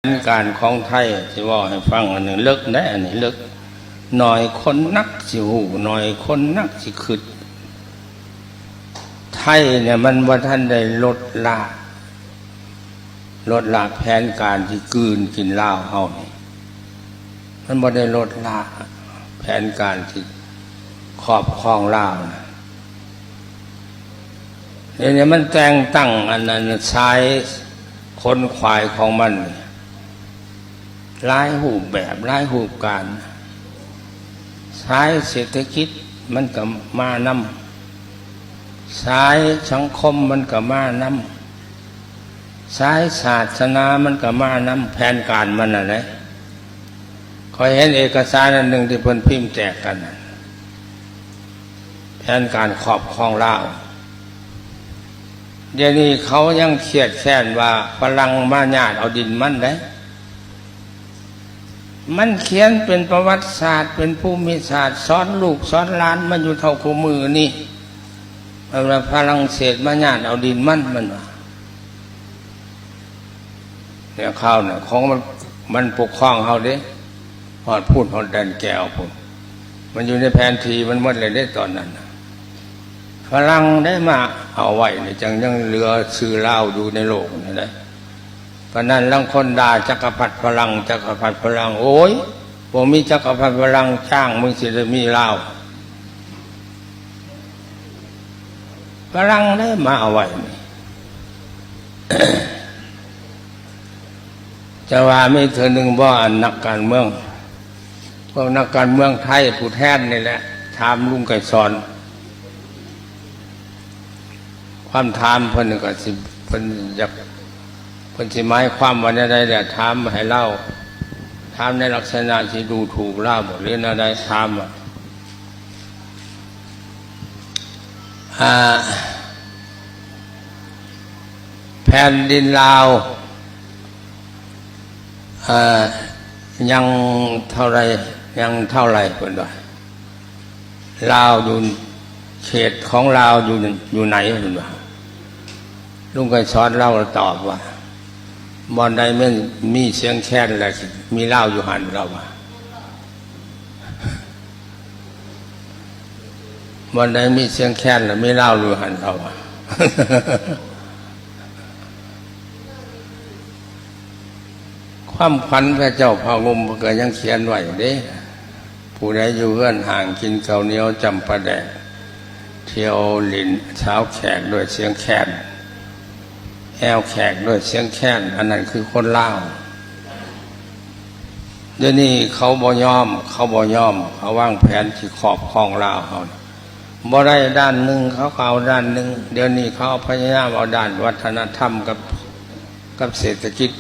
การของไทยที่ว่าให้ฟังอันหนึ่งเลิกได้อันนี้เลิกหน่อยคนนักสิหูหน่อยคนนักสิขึ้นไทยเนี่ยมันว่าท่านได้ลดละแผนการที่กืนกินเหล้าเฮานี่มันบ่ได้ลดละแผนการที่ครอบครองเหล้านะเนี่ยมันแต่งตั้งอันนั้นใช้คนควายของมันหลายรูปแบบหลายรูปการใช้เศรษฐกิจมันก็มานำใช้สังคมมันก็มานำใช้ศาสนามันก็มานำแผนการมันอะไรคอยเห็นเอกสารอันหนึ่งที่เพิ่นพิมพ์แจกกันแผนการครอบครองเหล้าเดี๋ยวนี้เขายังเครียดแค้นว่าฝรั่งมาญาติเอาดินมันได้มันเขียนเป็นประวัติศาสตร์เป็นภูมิศาสตร์สอนลูกสอนหลานมันอยู่เท่าคู่มือนี่ว่าฝรั่งเศสมาญาติเอาดินมันว่าเนี่ยข้าวเนี่ยของมันปกครองเขาเด้พอดพูดพอดแดนแก้วพูดมันอยู่ในแผนที่มันหมดเลยได้ตอนนั้นฝรั่งได้มาเอาไว้เนี่ยจังยังเหลือซื้อเหล้าอยู่ในโลกนี่ได้เพราะนั้นลังคนด่าจักรพรรดิฝรั่งจักรพรรดิฝรั่งโอ้ยผมมีจักรพรรดิฝรั่งจ้างมึงสิจะมีเหล้าฝรั่งได้มาเอาไว้นี่ จะว่าไม่เธอหนึ่งว่านักการเมืองพวกนักการเมืองไทยผู้แทนนี่แหละถามลุงไก่สอนความถามเพิ่นก็สิเพิ่นอยากเพิ่นสิหมายความว่าอะไรเนี่ยถามให้เล่าถามในลักษณะที่ดูถูกเล่าหมดหรืออะไรถามแผ่นดินลาวยังเท่าไรเพิ่นว่าลาวอยู่เขตของลาวอยู่ไหนเพิ่นว่าลุงก็สอนเล่าตอบว่าบ่อนใดมันมีเสียงแค้นแหละมีเหล้าอยู่หันเราว่าบ่อนใดมีเสียงแค้นแล้วมีเหล้าอยู่หันเราว่าความขวัญพระเจ้าพางมก็ยังเขียนไว้เด้ผู้ใดอยู่เฮือนห่างกินข้าวเหนียวจำปาแดกเที่ยวลิ้นเช้าแขกด้วยเสียงแค้นแอวแขกด้วยเสียงแค้นอันนั้นคือคนลาวเดี๋ยวนี้เขาบ่ยอมเขาวางแผนที่ครอบครองลาวเขาบ่ได้ด้านหนึ่งเขาเอาด้านหนึ่งเดี๋ยวนี้เขาพยายามเอาด้านวัฒนธรรมกับเศรษฐกิจ